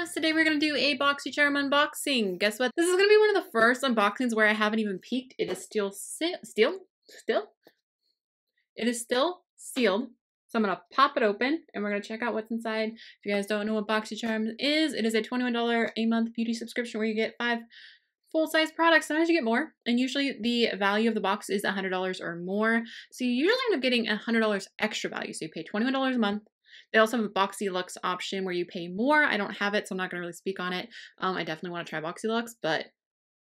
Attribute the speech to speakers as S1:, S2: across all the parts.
S1: loves! Today we're going to do a Boxycharm unboxing. Guess what? This is going to be one of the first unboxings where I haven't even peeked. It is still It is still sealed. So I'm going to pop it open and we're going to check out what's inside. If you guys don't know what Boxycharm is, it is a $21 a month beauty subscription where you get 5 full-size products. Sometimes you get more, and usually the value of the box is $100 or more. So you usually end up getting $100 extra value. So you pay $21 a month. They also have a Boxyluxe option where you pay more. I don't have it, so I'm not going to really speak on it. I definitely want to try Boxyluxe, but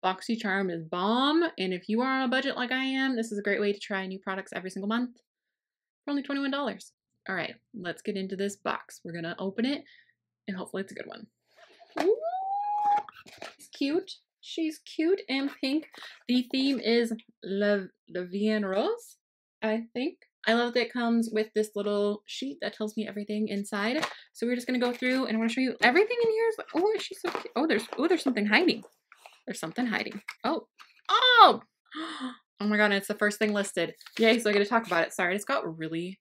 S1: Boxycharm is bomb. And if you are on a budget like I am, this is a great way to try new products every single month for only $21. All right, let's get into this box. We're going to open it, and hopefully it's a good one. Ooh, it's cute. She's cute and pink. The theme is La Vie en Rose, I think. I love that it comes with this little sheet that tells me everything inside. So we're just gonna go through and I want to show you everything in here. Oh, she's so cute. Oh, there's something hiding. There's something hiding. Oh, oh my god! It's the first thing listed. Yay! So I get to talk about it. Sorry, I just got really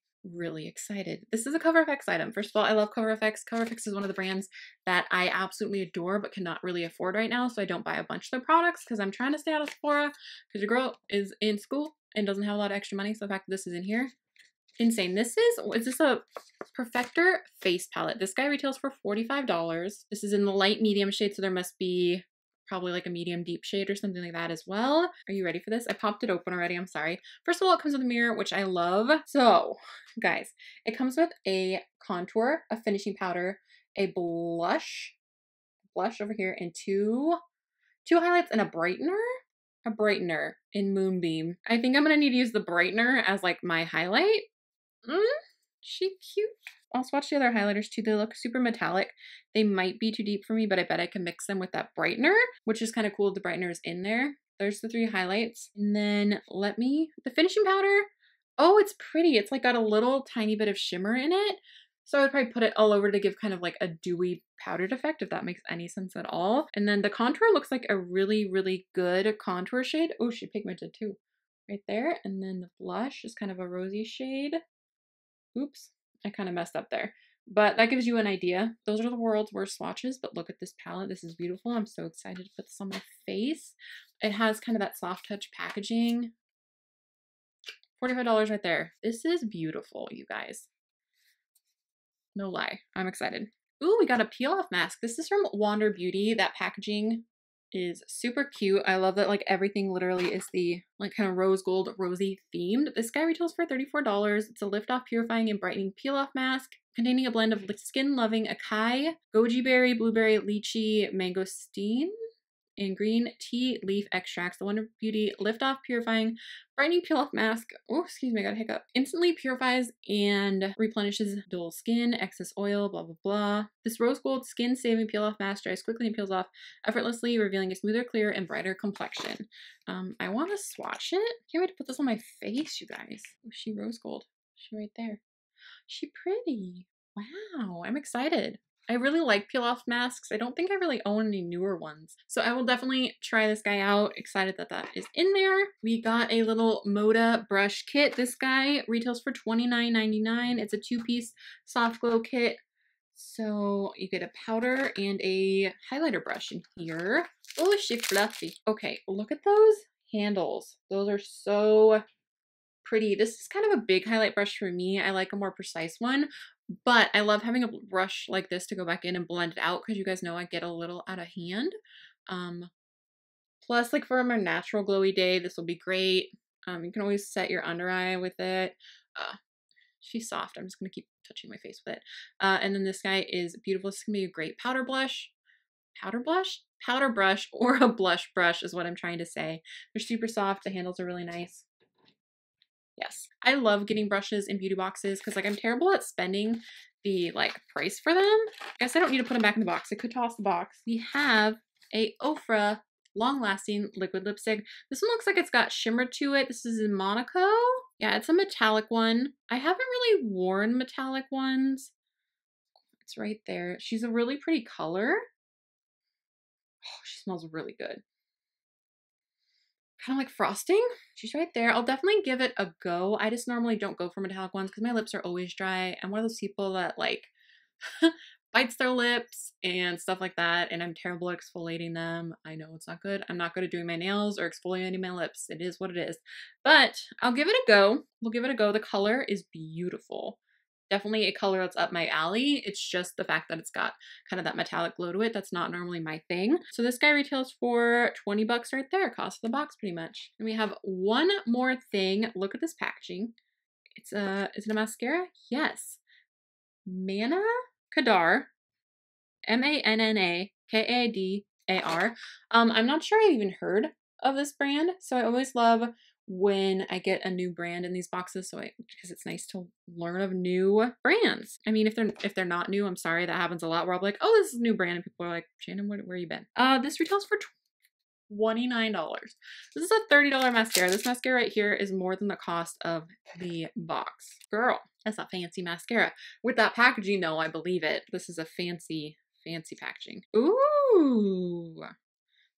S1: excited. This is a Cover FX item. First of all, I love Cover FX. Cover FX is one of the brands that I absolutely adore but cannot really afford right now, so I don't buy a bunch of their products because I'm trying to stay out of Ofra because your girl is in school and doesn't have a lot of extra money. So the fact that this is in here, insane. Is this a Perfector face palette? This guy retails for $45. This is in the light medium shade, so there must be probably like a medium deep shade or something like that as well. Are you ready for this? I popped it open already. I'm sorry. First of all, it comes with a mirror, which I love. So guys, it comes with a contour, a finishing powder, a blush over here, and two highlights and a brightener in Moonbeam. I think I'm gonna need to use the brightener as like my highlight. She cute. I'll swatch the other highlighters too. They look super metallic. They might be too deep for me, but I bet I can mix them with that brightener, which is kind of cool. The brightener is in there. There's the 3 highlights. And then the finishing powder. Oh, it's pretty. It's like got a little tiny bit of shimmer in it. So I would probably put it all over to give kind of like a dewy powdered effect, if that makes any sense at all. And then the contour looks like a really good contour shade. Oh, she pigmented too. Right there. And then the blush is kind of a rosy shade. Oops. I kind of messed up there, but that gives you an idea. Those are the world's worst swatches, but look at this palette. This is beautiful. I'm so excited to put this on my face. It has kind of that soft touch packaging. $45 right there. This is beautiful, you guys. No lie. I'm excited. Ooh, we got a peel off mask. This is from Wander Beauty. That packaging is super cute. I love that like everything literally is the like kind of rose gold rosy themed. This guy retails for $34. It's a lift off purifying and brightening peel off mask containing a blend of skin loving acai, goji berry, blueberry, lychee, mangosteen, and green tea leaf extracts. The Wander Beauty lift off purifying brightening peel off mask. Oh, excuse me, I got a hiccup. Instantly purifies and replenishes dull skin, excess oil, blah blah blah. This rose gold skin saving peel off mask dries quickly and peels off effortlessly, revealing a smoother, clearer, and brighter complexion. I want to swatch it. Can't wait to put this on my face, you guys. Oh, she rose gold. She right there. She pretty. Wow, I'm excited. I really like peel off masks. I don't think I really own any newer ones. So I will definitely try this guy out. Excited that that is in there. We got a little Moda Brush Kit. This guy retails for $29.99. It's a 2-piece soft glow kit. So you get a powder and a highlighter brush in here. Oh, she's fluffy. Okay, look at those handles. Those are so pretty. This is kind of a big highlight brush for me. I like a more precise one. But I love having a brush like this to go back in and blend it out because you guys know I get a little out of hand. Plus, like for a more natural glowy day, this will be great. You can always set your under eye with it. She's soft. I'm just going to keep touching my face with it. And then this guy is beautiful. This is going to be a great powder blush. Powder brush or a blush brush is what I'm trying to say. They're super soft. The handles are really nice. Yes, I love getting brushes in beauty boxes because like I'm terrible at spending the like price for them. I guess I don't need to put them back in the box. I could toss the box. We have a Ofra long-lasting liquid lipstick. This one looks like it's got shimmer to it. This is in Monaco. Yeah, it's a metallic one. I haven't really worn metallic ones. It's right there. She's a really pretty color. Oh, she smells really good. Kind of like frosting. She's right there. I'll definitely give it a go. I just normally don't go for metallic ones because my lips are always dry. I'm one of those people that like bites their lips and stuff like that, and I'm terrible at exfoliating them. I know it's not good. I'm not good at doing my nails or exfoliating my lips. It is what it is. But I'll give it a go. We'll give it a go. The color is beautiful. Definitely a color that's up my alley. It's just the fact that it's got kind of that metallic glow to it. That's not normally my thing. So this guy retails for 20 bucks right there. Cost of the box pretty much. And we have one more thing. Look at this packaging. Is it a mascara? Yes. Kadar. Manna-Kadar. I'm not sure I've even heard of this brand. So I always love when I get a new brand in these boxes, because it's nice to learn of new brands. I mean, if they're not new, I'm sorry, that happens a lot where I'll be like, oh, this is a new brand, and people are like, Shannon, where you been? This retails for $29. This is a $30 mascara. This mascara right here is more than the cost of the box. Girl, that's a fancy mascara. With that packaging though, I believe it. This is a fancy packaging. Ooh,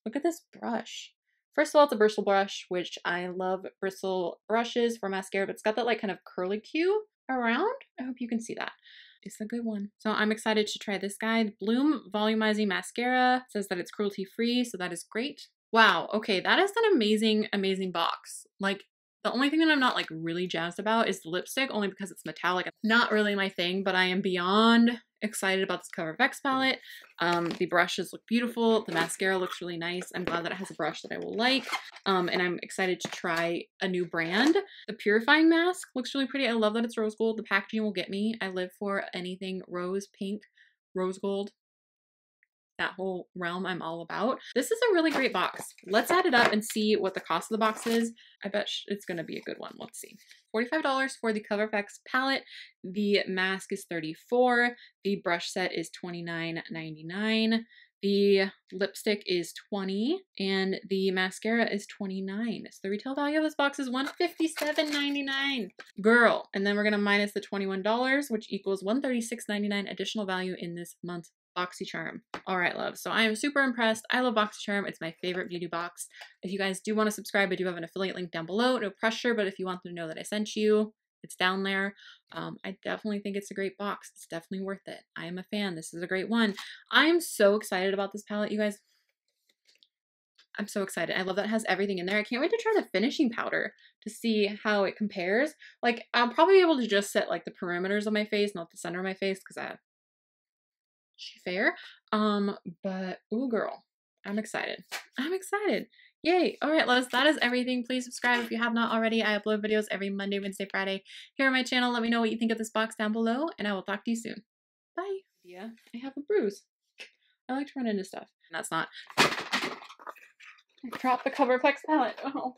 S1: look at this brush. First of all, it's a bristle brush, which I love bristle brushes for mascara, but it's got that like kind of curly cue around. I hope you can see that. It's a good one. So I'm excited to try this guy. The Bloom Volumizing Mascara. It says that it's cruelty free, so that is great. Wow, okay, that is an amazing, amazing box. Like, the only thing that I'm not like really jazzed about is the lipstick, only because it's metallic. Not really my thing, but I am beyond excited about this Cover FX palette. The brushes look beautiful. The mascara looks really nice. I'm glad that it has a brush that I will like. And I'm excited to try a new brand. The Purifying Mask looks really pretty. I love that it's rose gold. The packaging will get me. I live for anything rose, pink, rose gold. That whole realm I'm all about. This is a really great box. Let's add it up and see what the cost of the box is. I bet it's going to be a good one. Let's see. $45 for the Cover FX palette. The mask is $34. The brush set is $29.99. The lipstick is $20 and the mascara is $29. So the retail value of this box is $157.99. Girl. And then we're going to minus the $21, which equals $136.99 additional value in this month's Boxycharm. All right, love. So I am super impressed. I love Boxycharm. It's my favorite beauty box. If you guys do want to subscribe, I do have an affiliate link down below. No pressure, but if you want them to know that I sent you, it's down there. I definitely think it's a great box. It's definitely worth it. I am a fan. This is a great one. I am so excited about this palette, you guys. I'm so excited. I love that it has everything in there. I can't wait to try the finishing powder to see how it compares. Like, I'll probably be able to just set like the perimeters of my face, not the center of my face, because I have fair. But ooh, girl, I'm excited. I'm excited. Yay. All right, loves, that is everything. Please subscribe if you have not already. I upload videos every Monday, Wednesday, Friday here on my channel. Let me know what you think of this box down below, and I will talk to you soon. Bye. Yeah, I have a bruise. I like to run into stuff. That's not. I dropped the Cover FX palette. Oh.